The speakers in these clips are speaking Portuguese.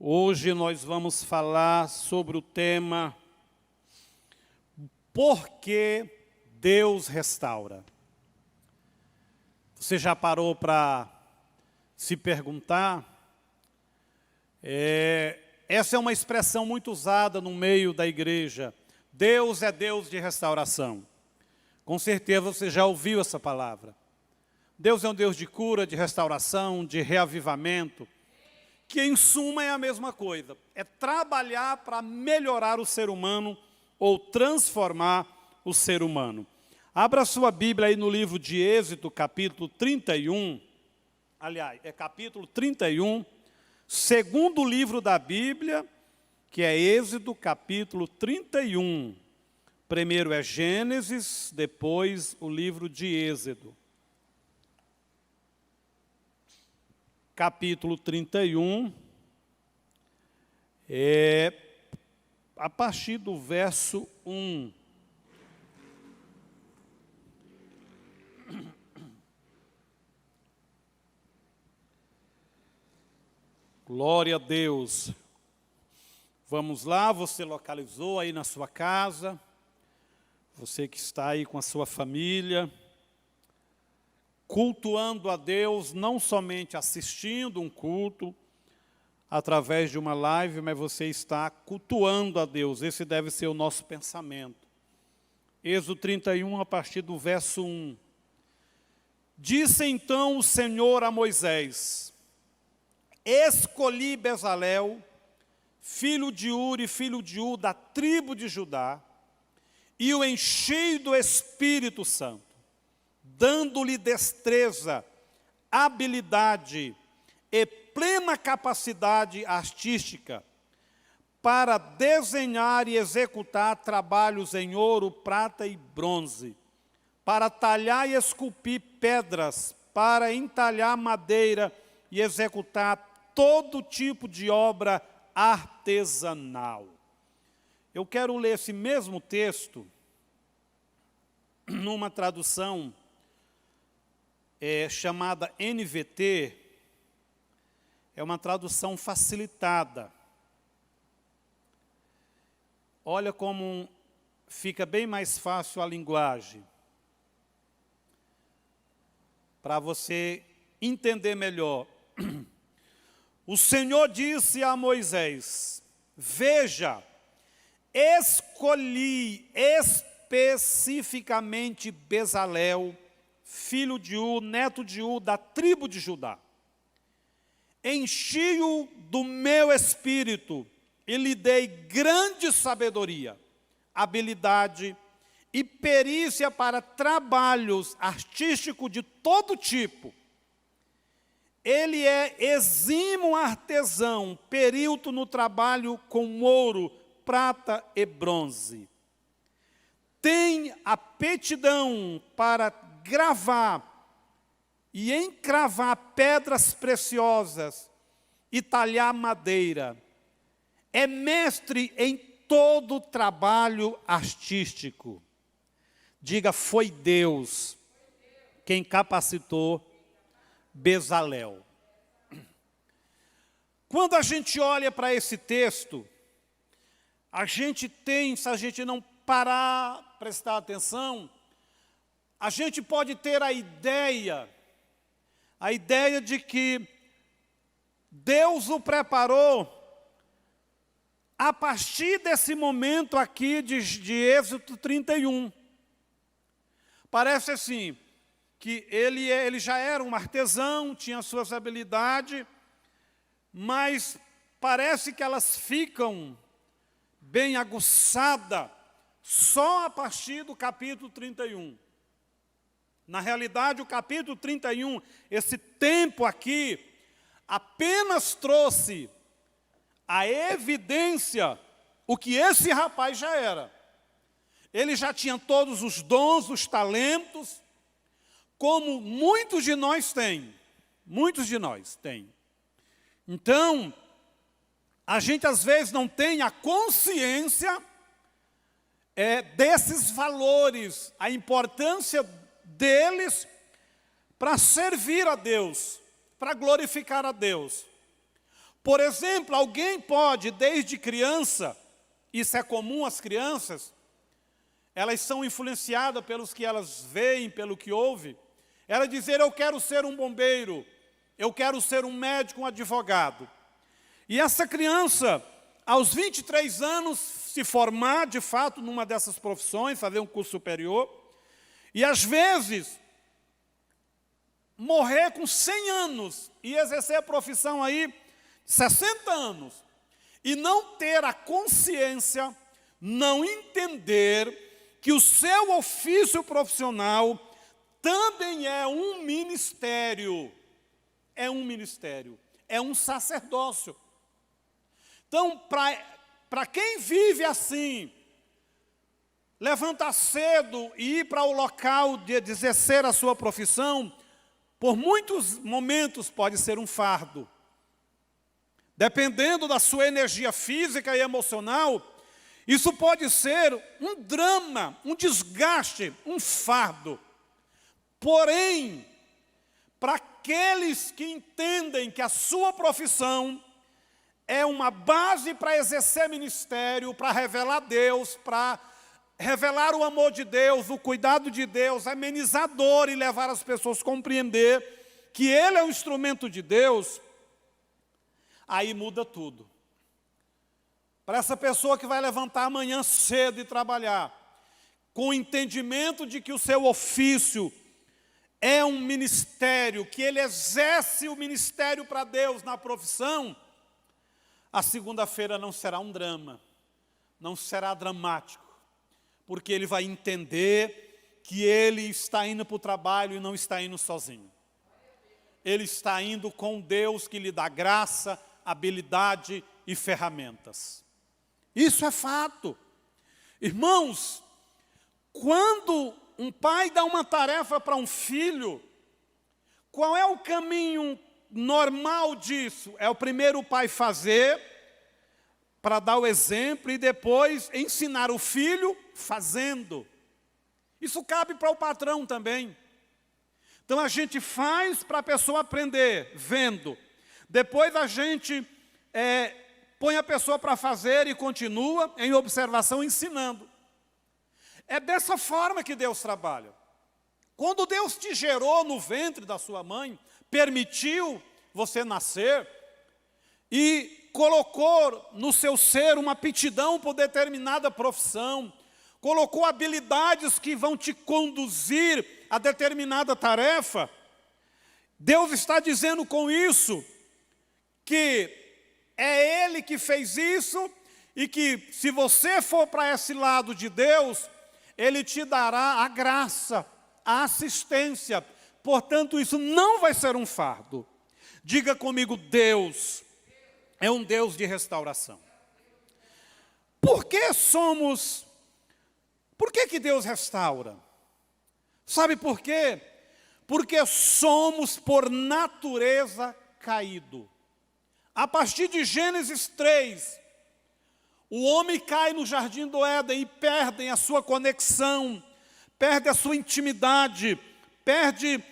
Hoje nós vamos falar sobre o tema Por que Deus restaura? Você já parou para se perguntar? Essa é uma expressão muito usada no meio da igreja. Deus é Deus de restauração. Com certeza você já ouviu essa palavra. Deus é um Deus de cura, de restauração, de reavivamento, que em suma é a mesma coisa. É trabalhar para melhorar o ser humano ou transformar o ser humano. Abra sua Bíblia aí no livro de Êxodo, capítulo 31. Aliás, é capítulo 31, segundo livro da Bíblia, que é Êxodo, capítulo 31. Primeiro é Gênesis, depois o livro de Êxodo. Capítulo 31, a partir do verso 1. Glória a Deus. Vamos lá, você localizou aí na sua casa, você que está aí com a sua família, cultuando a Deus, não somente assistindo um culto, através de uma live, mas você está cultuando a Deus. Esse deve ser o nosso pensamento. Êxodo 31, a partir do verso 1. Disse então o Senhor a Moisés: escolhi Bezalel, filho de Uri, filho de U, da tribo de Judá, e o enchi do Espírito Santo, dando-lhe destreza, habilidade e plena capacidade artística para desenhar e executar trabalhos em ouro, prata e bronze, para talhar e esculpir pedras, para entalhar madeira e executar todo tipo de obra artesanal. Eu quero ler esse mesmo texto numa tradução chamada NVT, é uma tradução facilitada. Olha como fica bem mais fácil a linguagem, para você entender melhor. O Senhor disse a Moisés: veja, escolhi especificamente Bezalel, filho de U, neto de U, da tribo de Judá. Enchi-o do meu espírito e lhe dei grande sabedoria, habilidade e perícia para trabalhos artísticos de todo tipo. Ele é exímio artesão, perito no trabalho com ouro, prata e bronze. Tem aptidão para gravar e encravar pedras preciosas e talhar madeira. É mestre em todo trabalho artístico. Diga, foi Deus quem capacitou Bezalel. Quando a gente olha para esse texto, a gente tem, se a gente não parar, prestar atenção, a gente pode ter a ideia de que Deus o preparou a partir desse momento aqui de Êxodo 31. Parece assim, que ele já era um artesão, tinha suas habilidades, mas parece que elas ficam bem aguçadas só a partir do capítulo 31. Na realidade, o capítulo 31, esse tempo aqui, apenas trouxe a evidência o que esse rapaz já era. Ele já tinha todos os dons, os talentos, como muitos de nós têm. Muitos de nós têm. Então, a gente às vezes não tem a consciência desses valores, a importância deles para servir a Deus, para glorificar a Deus. Por exemplo, alguém pode, desde criança, isso é comum às crianças, elas são influenciadas pelos que elas veem, pelo que ouvem, ela dizer, eu quero ser um bombeiro, eu quero ser um médico, um advogado. E essa criança, aos 23 anos, se formar, de fato, numa dessas profissões, fazer um curso superior, e às vezes, morrer com 100 anos e exercer a profissão aí, 60 anos, e não ter a consciência, não entender que o seu ofício profissional também é um ministério, é um sacerdócio. Então, para quem vive assim, levantar cedo e ir para o local de exercer a sua profissão, por muitos momentos pode ser um fardo. Dependendo da sua energia física e emocional, isso pode ser um drama, um desgaste, um fardo. Porém, para aqueles que entendem que a sua profissão é uma base para exercer ministério, para revelar Deus, para revelar o amor de Deus, o cuidado de Deus, amenizador e levar as pessoas a compreender que Ele é um instrumento de Deus, aí muda tudo. Para essa pessoa que vai levantar amanhã cedo e trabalhar, com o entendimento de que o seu ofício é um ministério, que ele exerce o ministério para Deus na profissão, a segunda-feira não será um drama, não será dramático, porque ele vai entender que ele está indo para o trabalho e não está indo sozinho. Ele está indo com Deus que lhe dá graça, habilidade e ferramentas. Isso é fato. Irmãos, quando um pai dá uma tarefa para um filho, qual é o caminho normal disso? É o primeiro pai fazer, para dar o exemplo, e depois ensinar o filho fazendo. Isso cabe para o patrão também. Então a gente faz para a pessoa aprender, vendo. Depois a gente põe a pessoa para fazer e continua em observação, ensinando. É dessa forma que Deus trabalha. Quando Deus te gerou no ventre da sua mãe, permitiu você nascer e colocou no seu ser uma aptidão por determinada profissão, colocou habilidades que vão te conduzir a determinada tarefa, Deus está dizendo com isso que é Ele que fez isso e que se você for para esse lado de Deus, Ele te dará a graça, a assistência. Portanto, isso não vai ser um fardo. Diga comigo, Deus é um Deus de restauração. Por que que Deus restaura? Sabe por quê? Porque somos por natureza caído. A partir de Gênesis 3, o homem cai no jardim do Éden e perde a sua conexão, perde a sua intimidade, perde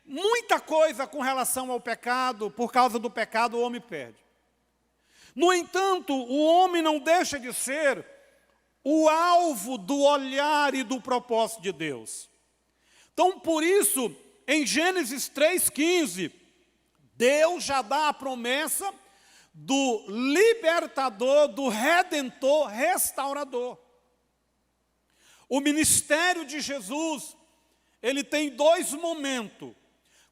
muita coisa com relação ao pecado. Por causa do pecado, o homem perde. No entanto, o homem não deixa de ser o alvo do olhar e do propósito de Deus. Então, por isso, em Gênesis 3,15, Deus já dá a promessa do libertador, do redentor, restaurador. O ministério de Jesus, ele tem dois momentos.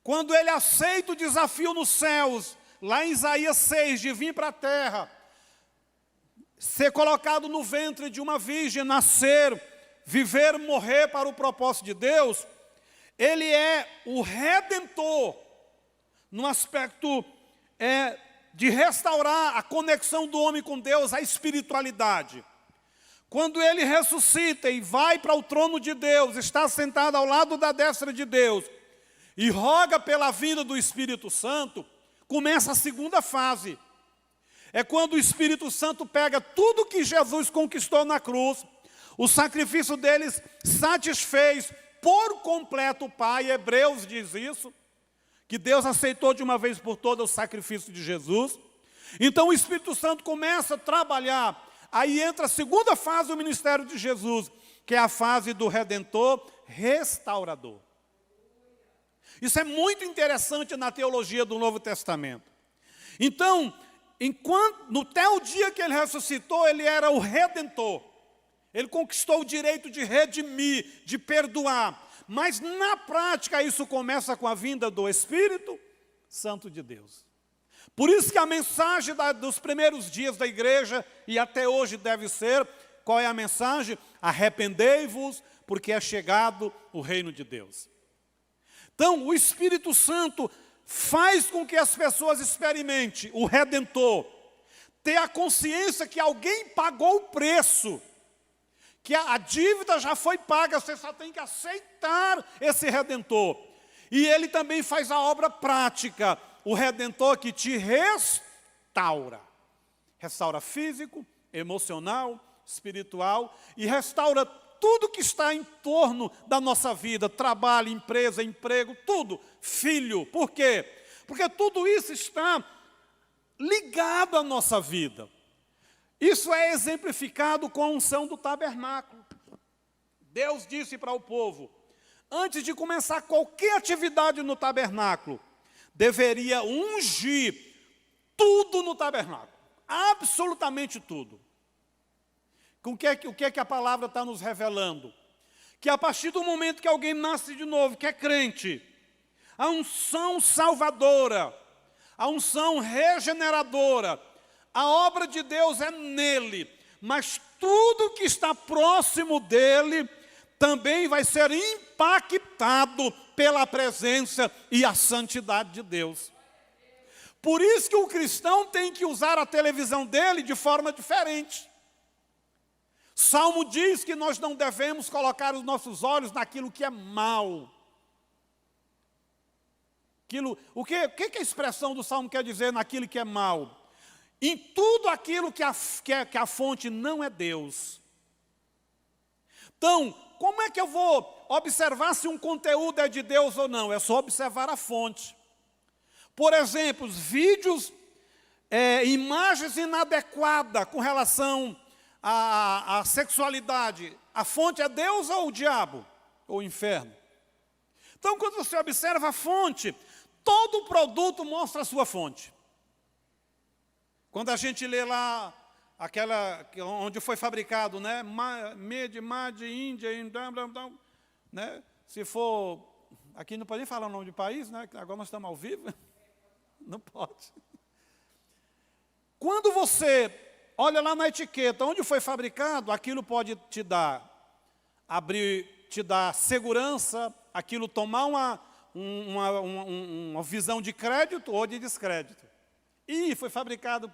Quando ele aceita o desafio nos céus, lá em Isaías 6, de vir para a terra, ser colocado no ventre de uma virgem, nascer, viver, morrer para o propósito de Deus, ele é o redentor, no aspecto de restaurar a conexão do homem com Deus, a espiritualidade. Quando ele ressuscita e vai para o trono de Deus, está sentado ao lado da destra de Deus, e roga pela vinda do Espírito Santo, começa a segunda fase. É quando o Espírito Santo pega tudo que Jesus conquistou na cruz, o sacrifício deles satisfez por completo o Pai. Hebreus diz isso, que Deus aceitou de uma vez por todas o sacrifício de Jesus. Então o Espírito Santo começa a trabalhar. Aí entra a segunda fase do ministério de Jesus, que é a fase do Redentor restaurador. Isso é muito interessante na teologia do Novo Testamento. Então, até o dia que ele ressuscitou, ele era o Redentor. Ele conquistou o direito de redimir, de perdoar. Mas na prática isso começa com a vinda do Espírito Santo de Deus. Por isso que a mensagem dos primeiros dias da igreja, e até hoje deve ser, qual é a mensagem? Arrependei-vos, porque é chegado o reino de Deus. Então, o Espírito Santo faz com que as pessoas experimentem o Redentor, ter a consciência que alguém pagou o preço, que a dívida já foi paga, você só tem que aceitar esse Redentor. E ele também faz a obra prática, o Redentor que te restaura. Restaura físico, emocional, espiritual e restaura tudo que está em torno da nossa vida, trabalho, empresa, emprego, tudo, filho. Por quê? Porque tudo isso está ligado à nossa vida. Isso é exemplificado com a unção do tabernáculo. Deus disse para o povo, antes de começar qualquer atividade no tabernáculo, deveria ungir tudo no tabernáculo, absolutamente tudo. O que é que a palavra está nos revelando? Que a partir do momento que alguém nasce de novo, que é crente, a unção salvadora, a unção regeneradora, a obra de Deus é nele, mas tudo que está próximo dele também vai ser impactado pela presença e a santidade de Deus. Por isso que o cristão tem que usar a televisão dele de forma diferente. Salmo diz que nós não devemos colocar os nossos olhos naquilo que é mal. O que a expressão do Salmo quer dizer naquilo que é mal? Em tudo aquilo que a fonte não é Deus. Então, como é que eu vou observar se um conteúdo é de Deus ou não? É só observar a fonte. Por exemplo, os vídeos, imagens inadequadas com relação à sexualidade. A fonte é Deus ou o diabo? Ou o inferno? Então, quando você observa a fonte, todo produto mostra a sua fonte. Quando a gente lê lá, onde foi fabricado, né? Made in India, né? Se for, aqui não pode nem falar o nome de país, né? Agora nós estamos ao vivo. Não pode. Quando você olha lá na etiqueta, onde foi fabricado, aquilo pode te dar segurança, aquilo tomar uma visão de crédito ou de descrédito. Ih, foi fabricado...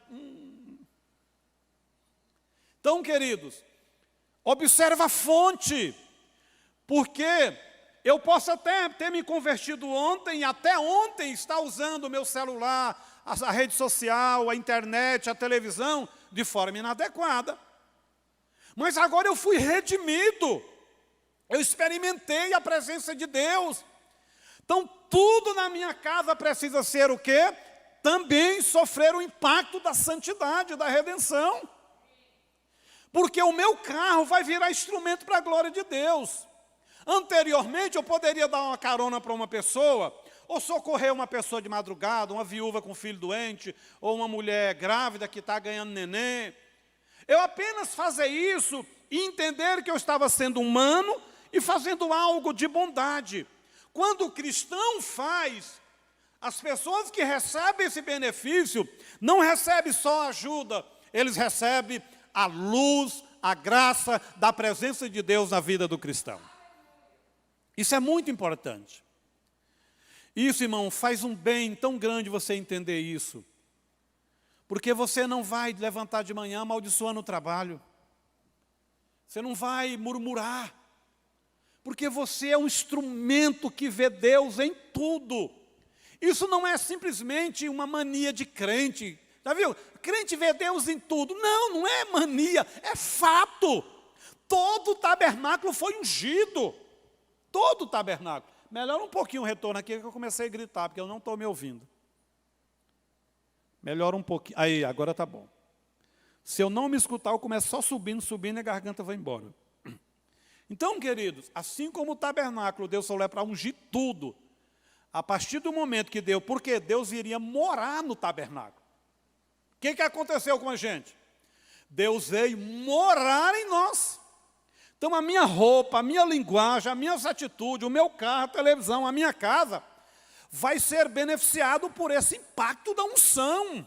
Então, queridos, observa a fonte, porque eu posso até ter me convertido ontem, até ontem estar usando o meu celular, a rede social, a internet, a televisão, de forma inadequada. Mas agora eu fui redimido, eu experimentei a presença de Deus. Então, tudo na minha casa precisa ser o quê? Também sofrer o impacto da santidade, da redenção. Porque o meu carro vai virar instrumento para a glória de Deus. Anteriormente, eu poderia dar uma carona para uma pessoa, ou socorrer uma pessoa de madrugada, uma viúva com filho doente, ou uma mulher grávida que está ganhando neném. Eu apenas fazer isso e entender que eu estava sendo humano e fazendo algo de bondade. Quando o cristão faz, as pessoas que recebem esse benefício, não recebem só ajuda, eles recebem a luz, a graça da presença de Deus na vida do cristão. Isso é muito importante. Isso, irmão, faz um bem tão grande você entender isso. Porque você não vai levantar de manhã amaldiçoando o trabalho. Você não vai murmurar. Porque você é um instrumento que vê Deus em tudo. Isso não é simplesmente uma mania de crente. Já viu? Crente vê Deus em tudo. Não, não é mania, é fato. Todo o tabernáculo foi ungido. Todo o tabernáculo. Melhora um pouquinho o retorno aqui, que eu comecei a gritar, porque eu não estou me ouvindo. Melhora um pouquinho. Aí, agora está bom. Se eu não me escutar, eu começo só subindo, subindo, e a garganta vai embora. Então, queridos, assim como o tabernáculo deu seu olé para ungir tudo, a partir do momento que deu, porque Deus iria morar no tabernáculo. O que aconteceu com a gente? Deus veio morar em nós. Então, a minha roupa, a minha linguagem, as minhas atitudes, o meu carro, a televisão, a minha casa, vai ser beneficiado por esse impacto da unção.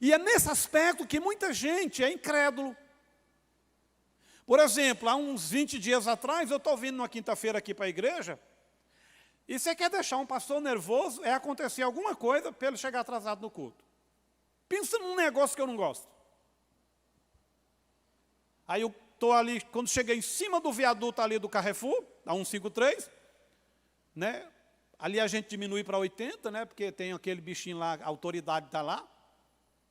E é nesse aspecto que muita gente é incrédulo. Por exemplo, há uns 20 dias atrás, eu estou vindo numa quinta-feira aqui para a igreja, e você quer deixar um pastor nervoso, é acontecer alguma coisa para ele chegar atrasado no culto. Pensa num negócio que eu não gosto. Aí eu estou ali, quando cheguei em cima do viaduto ali do Carrefour, da 153, né? Ali a gente diminui para 80, né? Porque tem aquele bichinho lá, a autoridade está lá,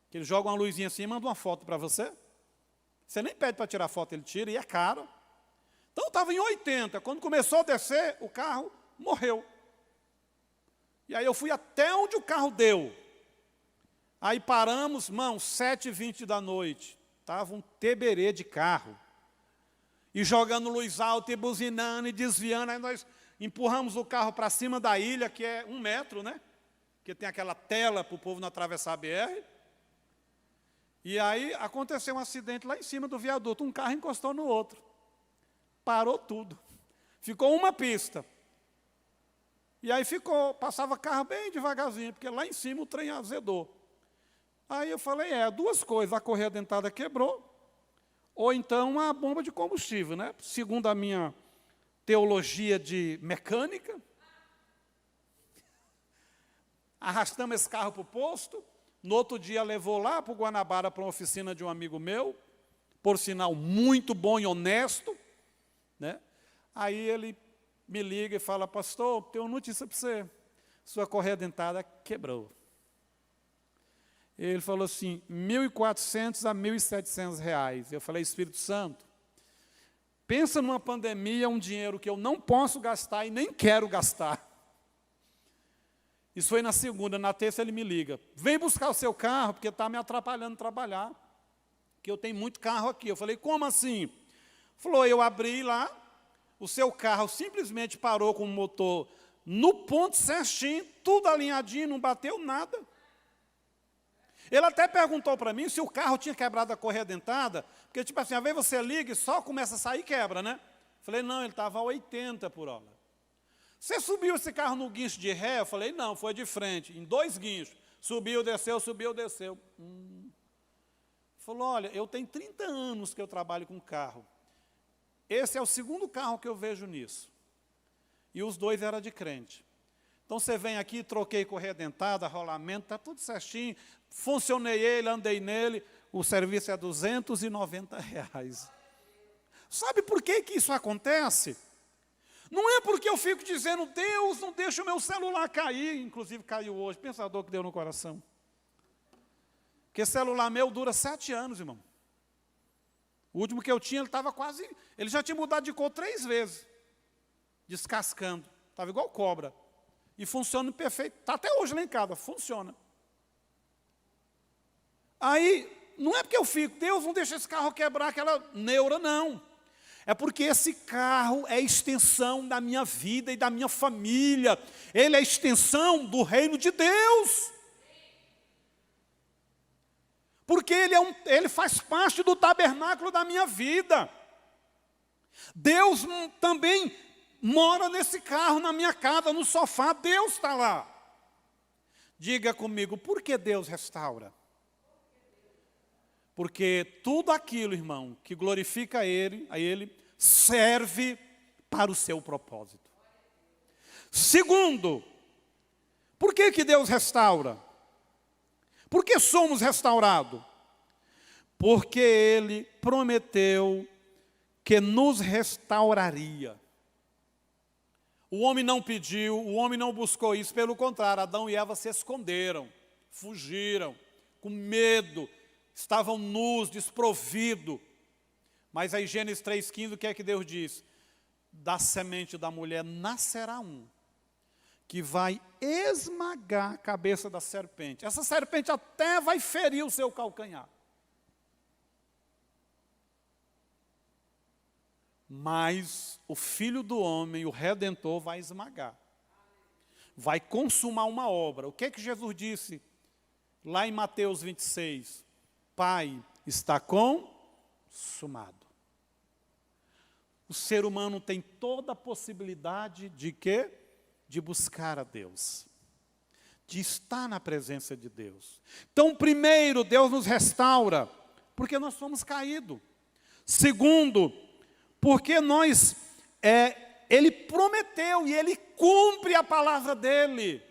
que ele joga uma luzinha assim e manda uma foto para você. Você nem pede para tirar foto, ele tira, e é caro. Então estava em 80, quando começou a descer, o carro morreu. E aí eu fui até onde o carro deu. Aí paramos, irmão, 7h20 da noite. Estava um teberê de carro. E jogando luz alta, e buzinando, e desviando. Aí nós empurramos o carro para cima da ilha, que é 1 metro, né? Que tem aquela tela para o povo não atravessar a BR. E aí aconteceu um acidente lá em cima do viaduto. Um carro encostou no outro. Parou tudo. Ficou uma pista. E aí passava carro bem devagarzinho, porque lá em cima o trem azedou. Aí eu falei, 2 coisas, a correia dentada quebrou, ou então a bomba de combustível, né? Segundo a minha teologia de mecânica, arrastamos esse carro para o posto, no outro dia levou lá para o Guanabara, para uma oficina de um amigo meu, por sinal muito bom e honesto, né? Aí ele me liga e fala, pastor, tenho uma notícia para você, sua correia dentada quebrou. Ele falou assim, 1.400 a 1.700 reais. Eu falei, Espírito Santo, pensa numa pandemia, um dinheiro que eu não posso gastar e nem quero gastar. Isso foi na segunda, na terça ele me liga, vem buscar o seu carro, porque está me atrapalhando trabalhar, que eu tenho muito carro aqui. Eu falei, como assim? Falou, eu abri lá, o seu carro simplesmente parou com o motor no ponto certinho, tudo alinhadinho, não bateu nada. Ele até perguntou para mim se o carro tinha quebrado a correia dentada, porque, tipo assim, às vezes você liga e só começa a sair e quebra, né? Falei, não, ele estava a 80 por hora. Você subiu esse carro no guincho de ré? Eu falei, não, foi de frente, em 2 guinchos. Subiu, desceu, subiu, desceu. Falou, olha, eu tenho 30 anos que eu trabalho com carro. Esse é o 2º carro que eu vejo nisso. E os 2 eram de crente. Então você vem aqui, troquei correia dentada, rolamento, está tudo certinho. Funcionei ele, andei nele, o serviço é R$290. Sabe por que isso acontece? Não é porque eu fico dizendo, Deus, não deixa o meu celular cair. Inclusive caiu hoje, pensador que deu no coração. Porque celular meu dura 7 anos, irmão. O último que eu tinha, ele já tinha mudado de cor 3 vezes. Descascando. Estava igual cobra. E funciona perfeito. Está até hoje lá em casa, funciona. Aí, não é porque eu fico, Deus não deixa esse carro quebrar aquela neura, não. É porque esse carro é a extensão da minha vida e da minha família. Ele é a extensão do reino de Deus. Porque ele faz parte do tabernáculo da minha vida. Deus também mora nesse carro, na minha casa, no sofá, Deus está lá. Diga comigo, por que Deus restaura? Porque tudo aquilo, irmão, que glorifica a Ele serve para o seu propósito. Segundo, por que Deus restaura? Por que somos restaurados? Porque Ele prometeu que nos restauraria. O homem não pediu, o homem não buscou isso, pelo contrário, Adão e Eva se esconderam, fugiram, com medo, estavam nus, desprovidos. Mas aí Gênesis 3,15, o que é que Deus diz? Da semente da mulher nascerá um, que vai esmagar a cabeça da serpente. Essa serpente até vai ferir o seu calcanhar. Mas o Filho do Homem, o Redentor, vai esmagar. Vai consumar uma obra. O que que Jesus disse lá em Mateus 26? Pai, está consumado. O ser humano tem toda a possibilidade de quê? De buscar a Deus. De estar na presença de Deus. Então, primeiro, Deus nos restaura, porque nós somos caídos. Segundo, porque Ele prometeu e Ele cumpre a palavra dEle.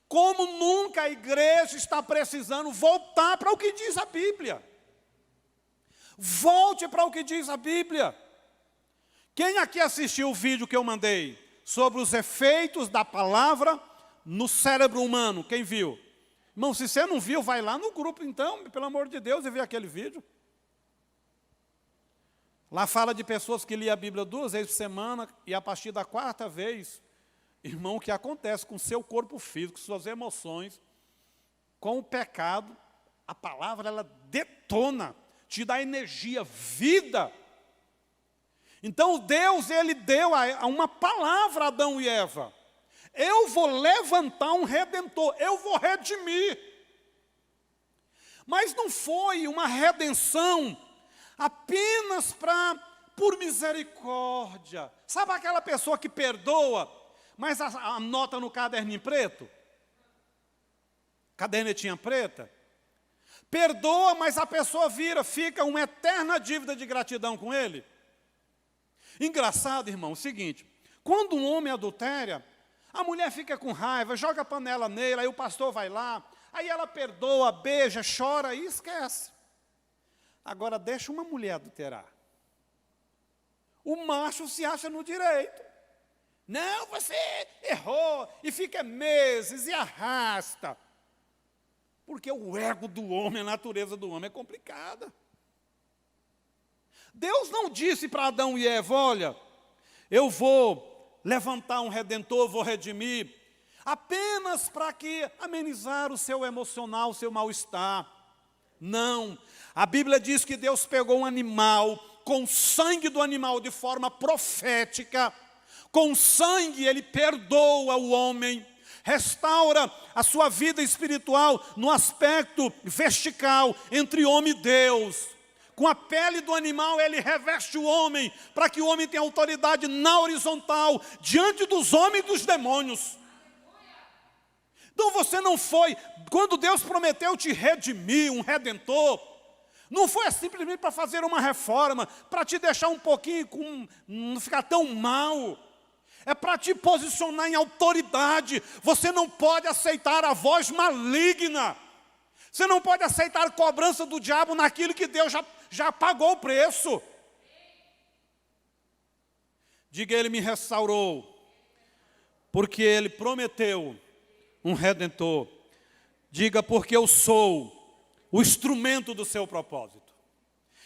Como nunca a igreja está precisando voltar para o que diz a Bíblia. Volte para o que diz a Bíblia. Quem aqui assistiu o vídeo que eu mandei sobre os efeitos da palavra no cérebro humano? Quem viu? Irmão, se você não viu, vai lá no grupo então, pelo amor de Deus, e vê aquele vídeo. Lá fala de pessoas que liam a Bíblia 2 vezes por semana e a partir da 4ª vez, irmão, o que acontece com o seu corpo físico, suas emoções, com o pecado, a palavra ela detona, te dá energia, vida. Então Deus, Ele deu uma palavra a Adão e Eva. Eu vou levantar um Redentor, eu vou redimir. Mas não foi uma redenção apenas por misericórdia. Sabe aquela pessoa que perdoa, mas anota no caderninho preto? Cadernetinha preta? Perdoa, mas a pessoa fica uma eterna dívida de gratidão com ele. Engraçado, irmão, o seguinte, quando um homem adultera, a mulher fica com raiva, joga a panela nele, aí o pastor vai lá, aí ela perdoa, beija, chora e esquece. Agora, deixa uma mulher adulterar. O macho se acha no direito. Não, você errou, e fica meses, e arrasta. Porque o ego do homem, a natureza do homem é complicada. Deus não disse para Adão e Eva, olha, eu vou levantar um Redentor, vou redimir, apenas para amenizar o seu emocional, o seu mal-estar. Não, a Bíblia diz que Deus pegou um animal, com o sangue do animal de forma profética, com o sangue Ele perdoa o homem, restaura a sua vida espiritual no aspecto vertical entre homem e Deus. Com a pele do animal, Ele reveste o homem, para que o homem tenha autoridade na horizontal, diante dos homens e dos demônios. Então você não foi, quando Deus prometeu te redimir, um redentor, não foi simplesmente para fazer uma reforma, para te deixar um pouquinho, não ficar tão mal. É para te posicionar em autoridade. Você não pode aceitar a voz maligna. Você não pode aceitar a cobrança do diabo naquilo que Deus já pagou o preço. Diga, Ele me restaurou, porque Ele prometeu um Redentor. Diga, porque eu sou o instrumento do seu propósito.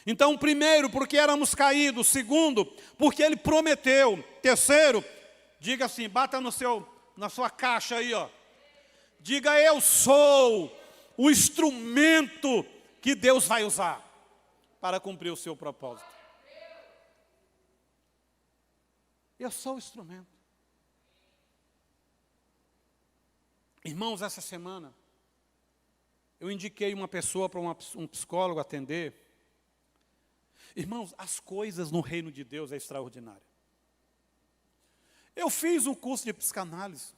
Então, primeiro, porque éramos caídos. Segundo, porque Ele prometeu. Terceiro, diga assim, bata na sua caixa aí, ó. Diga, eu sou o instrumento que Deus vai usar para cumprir o seu propósito. Eu sou o instrumento. Irmãos, essa semana, eu indiquei uma pessoa para um psicólogo atender. Irmãos, as coisas no reino de Deus é extraordinário. Eu fiz um curso de psicanálise.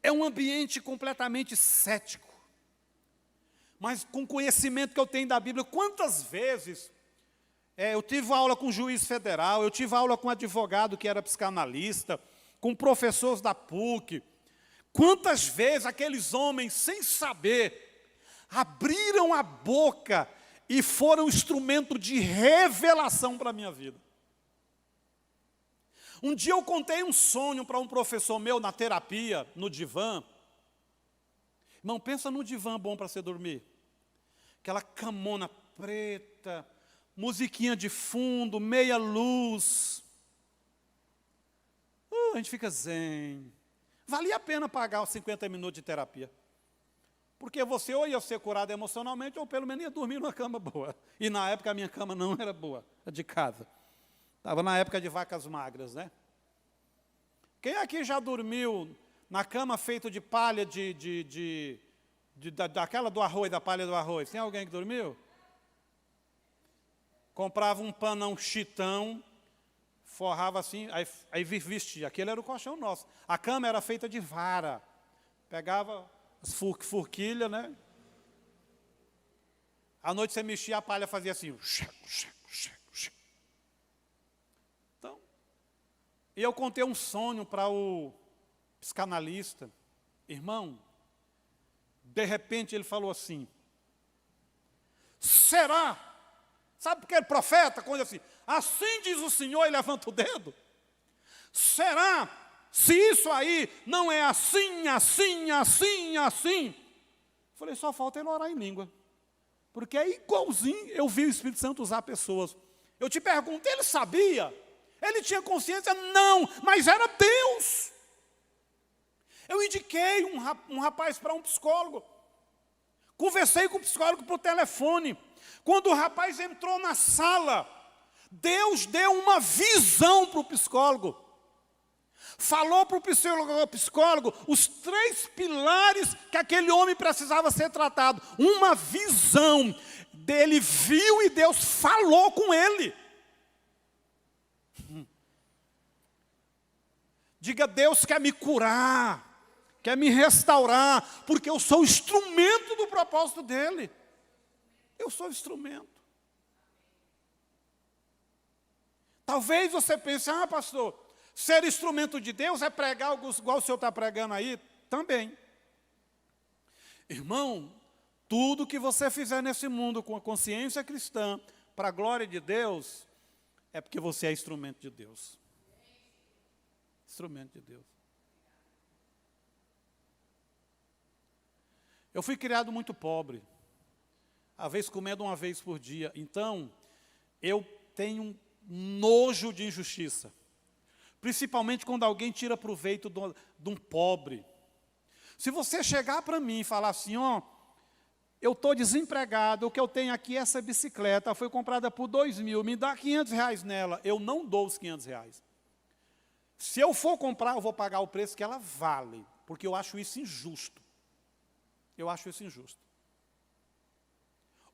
É um ambiente completamente cético. Mas com o conhecimento que eu tenho da Bíblia, quantas vezes eu tive aula com um juiz federal, eu tive aula com um advogado que era psicanalista, com professores da PUC. Quantas vezes aqueles homens, sem saber, abriram a boca e foram instrumento de revelação para a minha vida. Um dia eu contei um sonho para um professor meu na terapia, no divã. Irmão, pensa num divã bom para você dormir. Aquela camona preta, musiquinha de fundo, meia luz. A gente fica zen. Valia a pena pagar os 50 minutos de terapia. Porque você ou ia ser curado emocionalmente, ou pelo menos ia dormir numa cama boa. E na época a minha cama não era boa, a de casa. Estava na época de vacas magras, né? Quem aqui já dormiu na cama feita de palha daquela do arroz, da palha do arroz? Tem alguém que dormiu? Comprava um panão chitão, forrava assim, aí vestia. Aquele era o colchão nosso. A cama era feita de vara. Pegava as forquilhas, né? À noite você mexia, a palha fazia assim. Então, e eu contei um sonho para o psicanalista. Irmão, de repente ele falou assim, será? Sabe porque ele profeta, quando assim, assim diz o Senhor e levanta o dedo? Será? Se isso aí não é assim, assim, assim, assim. Falei, só falta ele orar em língua. Porque é igualzinho eu vi o Espírito Santo usar pessoas. Eu te pergunto, ele sabia? Ele tinha consciência? Não, mas era Deus. Eu indiquei um rapaz para um psicólogo. Conversei com o psicólogo por telefone. Quando o rapaz entrou na sala, Deus deu uma visão para o psicólogo. Falou para o psicólogo os 3 pilares que aquele homem precisava ser tratado. Uma visão. Ele viu e Deus falou com ele. Diga, Deus quer me curar, quer me restaurar, porque eu sou instrumento do propósito dele. Eu sou instrumento. Talvez você pense, pastor, ser instrumento de Deus é pregar igual o senhor está pregando aí? Também. Irmão, tudo que você fizer nesse mundo com a consciência cristã, para a glória de Deus, é porque você é instrumento de Deus. Instrumento de Deus. Eu fui criado muito pobre. Às vezes comendo uma vez por dia. Então, eu tenho nojo de injustiça. Principalmente quando alguém tira proveito de um pobre. Se você chegar para mim e falar assim, eu estou desempregado, o que eu tenho aqui é essa bicicleta, foi comprada por 2.000, me dá R$500 nela. Eu não dou os R$500. Se eu for comprar, eu vou pagar o preço que ela vale, porque eu acho isso injusto. Eu acho isso injusto.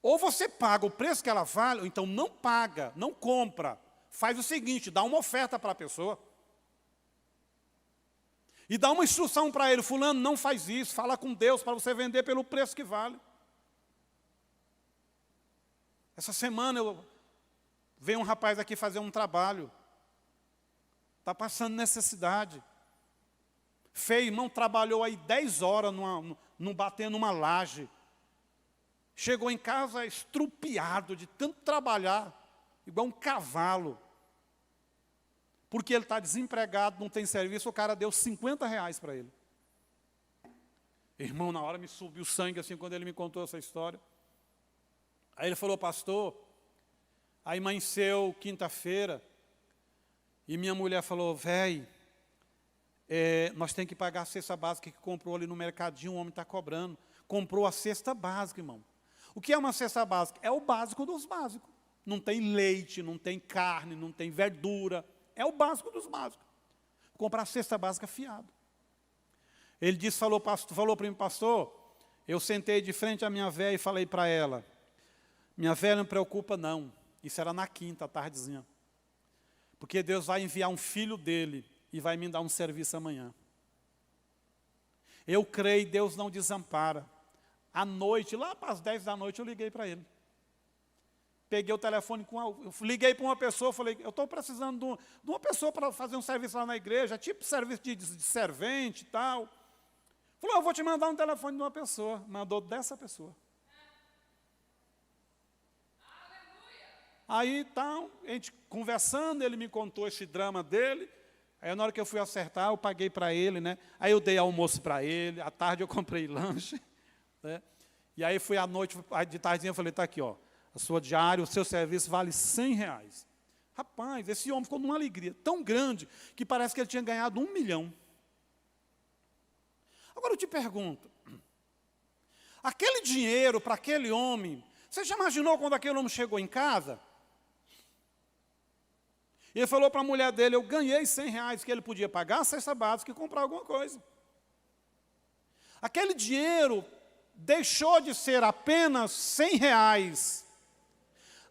Ou você paga o preço que ela vale, ou então não paga, não compra. Faz o seguinte, dá uma oferta para a pessoa. E dá uma instrução para ele, fulano, não faz isso, fala com Deus para você vender pelo preço que vale. Essa semana veio um rapaz aqui fazer um trabalho. Está passando necessidade. Feio, irmão, trabalhou aí 10 horas batendo numa laje. Chegou em casa estrupiado de tanto trabalhar, igual um cavalo. Porque ele está desempregado, não tem serviço, o cara deu R$50 para ele. Irmão, na hora me subiu o sangue assim quando ele me contou essa história. Aí ele falou, pastor, aí amanheceu quinta-feira, e minha mulher falou, velho, nós temos que pagar a cesta básica que comprou ali no mercadinho, o homem está cobrando. Comprou a cesta básica, irmão. O que é uma cesta básica? É o básico dos básicos. Não tem leite, não tem carne, não tem verdura. É o básico dos básicos. Comprar a cesta básica fiado. Ele disse, falou para mim, pastor, eu sentei de frente à minha velha e falei para ela, minha velha, não preocupa não. Isso era na quinta, tardezinha. Porque Deus vai enviar um filho dele e vai me dar um serviço amanhã. Eu creio, Deus não desampara. À noite, lá para as 10 da noite, eu liguei para ele. Peguei o telefone, liguei para uma pessoa, falei, eu estou precisando de uma pessoa para fazer um serviço lá na igreja, tipo serviço de servente e tal. Falou, eu vou te mandar um telefone de uma pessoa. Mandou dessa pessoa. Aí, então, a gente conversando, ele me contou esse drama dele. Aí, na hora que eu fui acertar, eu paguei para ele, né? Aí eu dei almoço para ele, à tarde eu comprei lanche, né? E aí fui à noite, de tardinha, eu falei, está aqui, ó, a sua diária, o seu serviço vale R$100. Rapaz, esse homem ficou numa alegria tão grande que parece que ele tinha ganhado 1 milhão. Agora eu te pergunto, aquele dinheiro para aquele homem, você já imaginou quando aquele homem chegou em casa? Ele falou para a mulher dele, eu ganhei R$100 que ele podia pagar a cesta básica e comprar alguma coisa. Aquele dinheiro deixou de ser apenas R$100.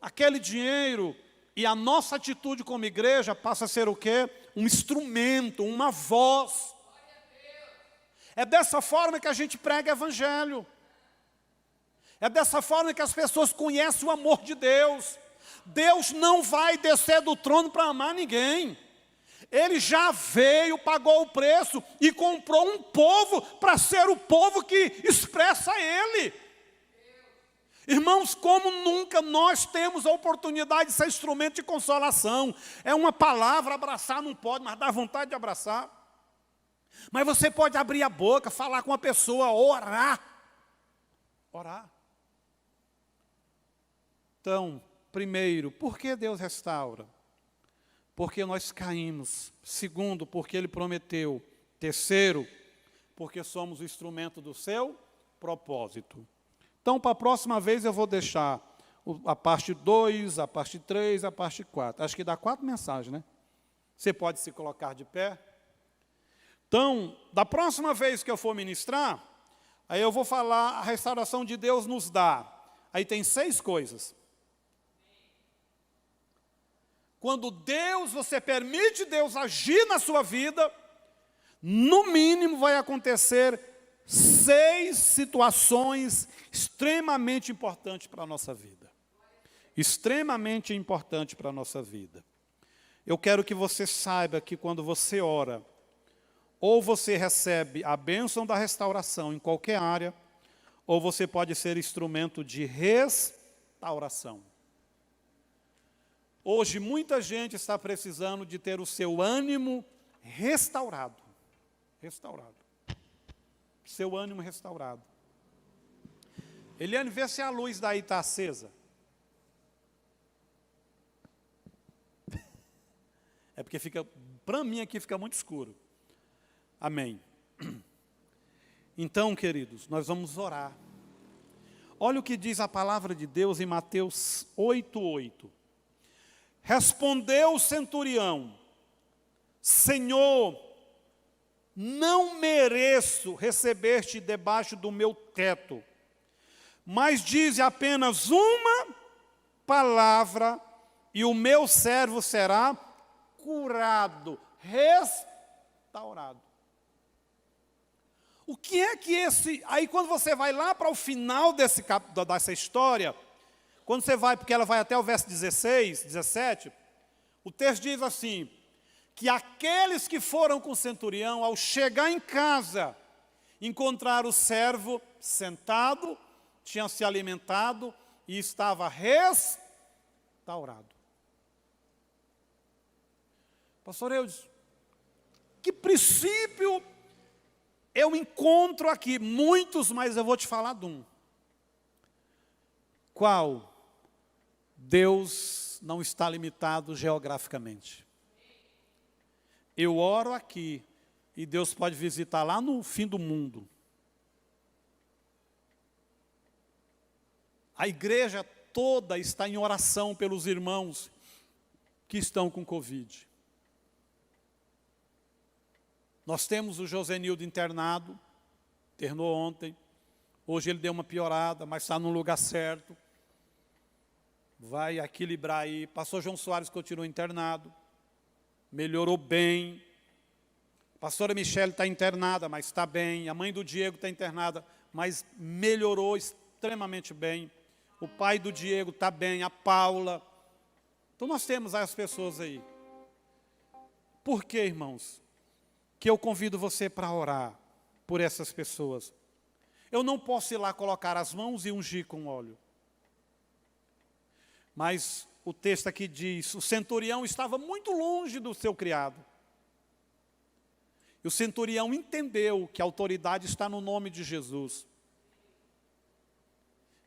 Aquele dinheiro e a nossa atitude como igreja passa a ser o quê? Um instrumento, uma voz. É dessa forma que a gente prega evangelho. É dessa forma que as pessoas conhecem o amor de Deus. Deus não vai descer do trono para amar ninguém. Ele já veio, pagou o preço e comprou um povo para ser o povo que expressa Ele. Irmãos, como nunca nós temos a oportunidade de ser instrumento de consolação. É uma palavra, abraçar não pode, mas dá vontade de abraçar. Mas você pode abrir a boca, falar com a pessoa, orar. Orar. Então, primeiro, por que Deus restaura? Porque nós caímos. Segundo, porque Ele prometeu. Terceiro, porque somos o instrumento do seu propósito. Então, para a próxima vez, eu vou deixar a parte 2, a parte 3, a parte 4. Acho que dá 4 mensagens, né? Você pode se colocar de pé. Então, da próxima vez que eu for ministrar, aí eu vou falar, a restauração de Deus nos dá. Aí tem 6 coisas. Quando você permite Deus agir na sua vida, no mínimo vai acontecer 6 situações extremamente importantes para a nossa vida. Extremamente importante para a nossa vida. Eu quero que você saiba que quando você ora, ou você recebe a bênção da restauração em qualquer área, ou você pode ser instrumento de restauração. Hoje, muita gente está precisando de ter o seu ânimo restaurado. Restaurado. Seu ânimo restaurado. Eliane, vê se a luz daí está acesa. É porque fica, para mim aqui fica muito escuro. Amém. Então, queridos, nós vamos orar. Olha o que diz a palavra de Deus em Mateus 8:8. Respondeu o centurião, Senhor, não mereço receber-te debaixo do meu teto, mas dize apenas uma palavra e o meu servo será curado, restaurado. O que é que aí quando você vai lá para o final dessa história, quando você vai, porque ela vai até o verso 16, 17, o texto diz assim, que aqueles que foram com o centurião, ao chegar em casa, encontraram o servo sentado, tinha se alimentado e estava restaurado. Pastor Eudes, que princípio eu encontro aqui? Muitos, mas eu vou te falar de um. Qual? Deus não está limitado geograficamente. Eu oro aqui e Deus pode visitar lá no fim do mundo. A igreja toda está em oração pelos irmãos que estão com Covid. Nós temos o Josenildo internado, internou ontem. Hoje ele deu uma piorada, mas está no lugar certo. Vai equilibrar aí. Pastor João Soares continua internado. Melhorou bem. Pastora Michele está internada, mas está bem. A mãe do Diego está internada, mas melhorou extremamente bem. O pai do Diego está bem, a Paula. Então nós temos as pessoas aí. Por quê, irmãos? Que eu convido você para orar por essas pessoas. Eu não posso ir lá colocar as mãos e ungir com óleo. Mas o texto aqui diz, o centurião estava muito longe do seu criado. E o centurião entendeu que a autoridade está no nome de Jesus.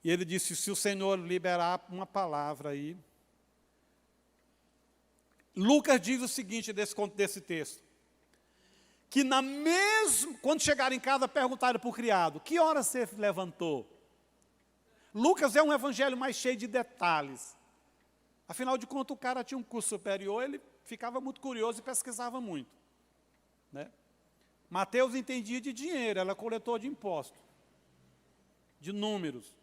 E ele disse, se o Senhor liberar uma palavra aí, Lucas diz o seguinte desse texto, que quando chegaram em casa, perguntaram para o criado, que hora você levantou? Lucas é um evangelho mais cheio de detalhes. Afinal de contas, o cara tinha um curso superior, ele ficava muito curioso e pesquisava muito, né? Mateus entendia de dinheiro, era coletor de impostos, de números.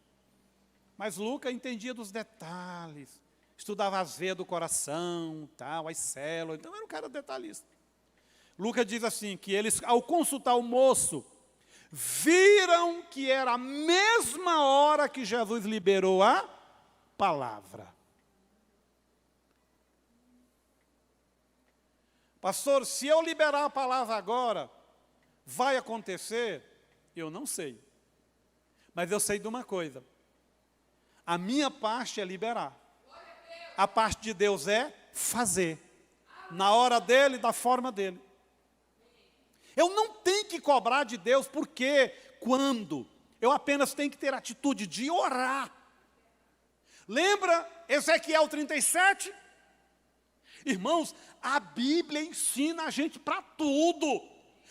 Mas Lucas entendia dos detalhes, estudava as veias do coração, tal, as células, então era um cara detalhista. Lucas diz assim, que eles, ao consultar o moço, viram que era a mesma hora que Jesus liberou a palavra. Pastor, se eu liberar a palavra agora, vai acontecer? Eu não sei. Mas eu sei de uma coisa. A minha parte é liberar. A parte de Deus é fazer. Na hora dele, da forma dele. Eu não tenho que cobrar de Deus, porque, quando? Eu apenas tenho que ter a atitude de orar. Lembra Ezequiel 37? Irmãos, a Bíblia ensina a gente para tudo.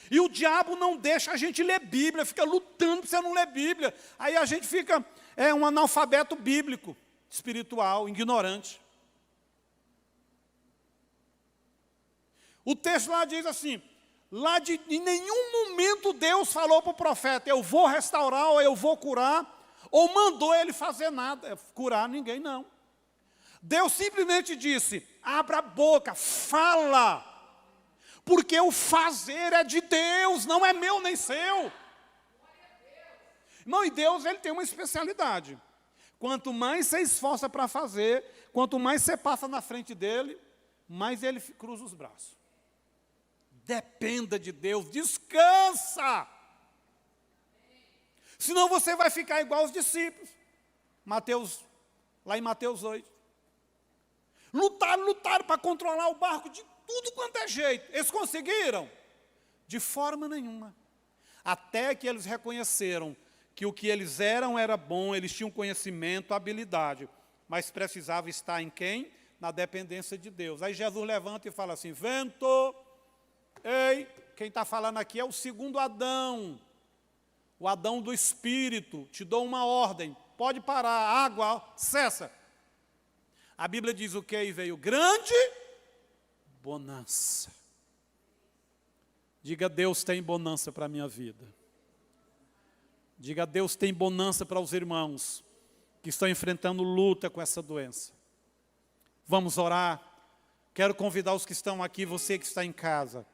E o diabo não deixa a gente ler Bíblia, fica lutando para você não ler Bíblia. Aí a gente fica um analfabeto bíblico, espiritual, ignorante. O texto lá diz assim, em nenhum momento Deus falou para o profeta, eu vou restaurar, ou eu vou curar, ou mandou ele fazer nada, curar ninguém, não. Deus simplesmente disse, abra a boca, fala, porque o fazer é de Deus, não é meu nem seu. Irmão, e Deus, ele tem uma especialidade. Quanto mais você esforça para fazer, quanto mais você passa na frente dele, mais ele cruza os braços. Dependa de Deus, descansa. Senão você vai ficar igual os discípulos. Lá em Mateus 8. Lutaram para controlar o barco de tudo quanto é jeito. Eles conseguiram? De forma nenhuma. Até que eles reconheceram que o que eles eram era bom, eles tinham conhecimento, habilidade, mas precisava estar em quem? Na dependência de Deus. Aí Jesus levanta e fala assim, vento, ei, quem está falando aqui é o segundo Adão, o Adão do Espírito, te dou uma ordem, pode parar, água, cessa. A Bíblia diz o que? E veio grande bonança. Diga, Deus tem bonança para a minha vida. Diga, Deus tem bonança para os irmãos que estão enfrentando luta com essa doença. Vamos orar. Quero convidar os que estão aqui, você que está em casa.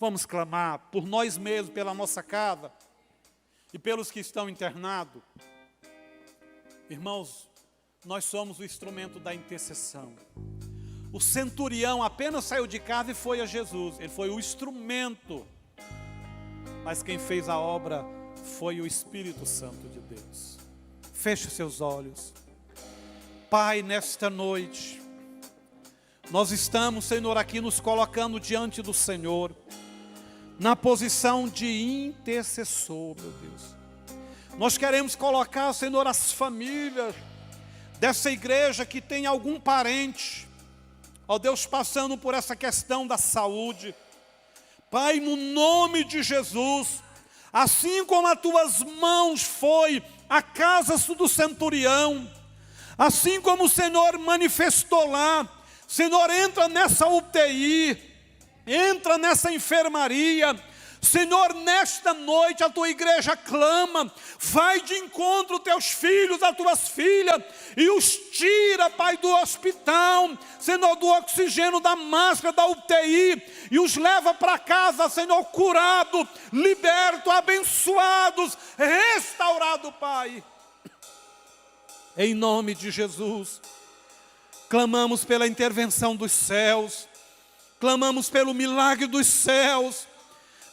Vamos clamar por nós mesmos, pela nossa casa e pelos que estão internados. Irmãos, nós somos o instrumento da intercessão. O centurião apenas saiu de casa e foi a Jesus. Ele foi o instrumento. Mas quem fez a obra foi o Espírito Santo de Deus. Feche seus olhos. Pai, nesta noite, nós estamos, Senhor, aqui nos colocando diante do Senhor, na posição de intercessor, meu Deus. Nós queremos colocar, Senhor, as famílias dessa igreja que tem algum parente, ó Deus, passando por essa questão da saúde. Pai, no nome de Jesus, assim como as tuas mãos foi à casa do centurião, assim como o Senhor manifestou lá, Senhor, entra nessa UTI, entra nessa enfermaria. Senhor, nesta noite a tua igreja clama, vai de encontro aos teus filhos, às tuas filhas, e os tira, Pai, do hospital, Senhor, do oxigênio, da máscara, da UTI, e os leva para casa, Senhor, curado, liberto, abençoados, restaurado, Pai. Em nome de Jesus, clamamos pela intervenção dos céus, clamamos pelo milagre dos céus.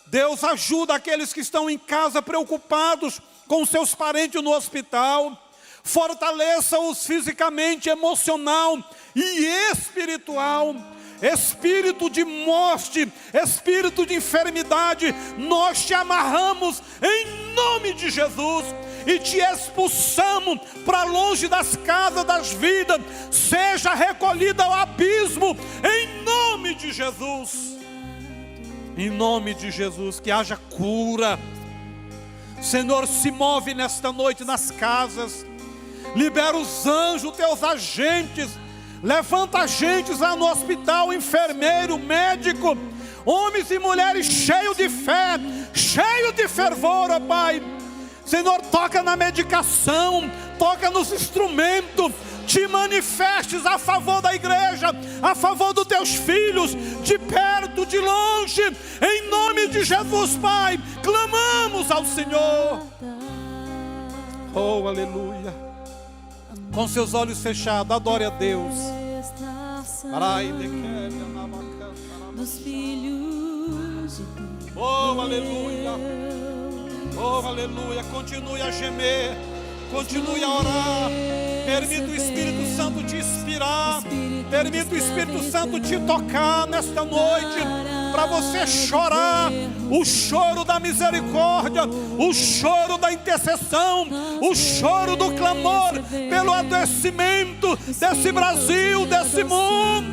Deus, ajuda aqueles que estão em casa preocupados com seus parentes no hospital. Fortaleça-os fisicamente, emocional e espiritual. Espírito de morte, espírito de enfermidade, nós te amarramos em nome de Jesus e te expulsamos para longe das casas, das vidas. Seja recolhida ao abismo em nome nome de Jesus. Em nome de Jesus, que haja cura. Senhor, se move nesta noite nas casas. Libera os anjos, teus agentes. Levanta agentes lá no hospital, enfermeiro, médico, homens e mulheres cheios de fé, cheios de fervor, ó Pai. Senhor, toca na medicação, toca nos instrumentos. Te manifestes a favor da igreja, a favor dos teus filhos, de perto, de longe, em nome de Jesus, Pai, clamamos ao Senhor. Oh, aleluia. Com seus olhos fechados, adore a Deus. Dos filhos de Deus. Oh, aleluia. Oh, aleluia. Continue a gemer, continue a orar. Permita o Espírito Santo te inspirar. Permita o Espírito Santo te tocar nesta noite, para você chorar o choro da misericórdia, o choro da intercessão, o choro do clamor pelo adoecimento desse Brasil, desse mundo.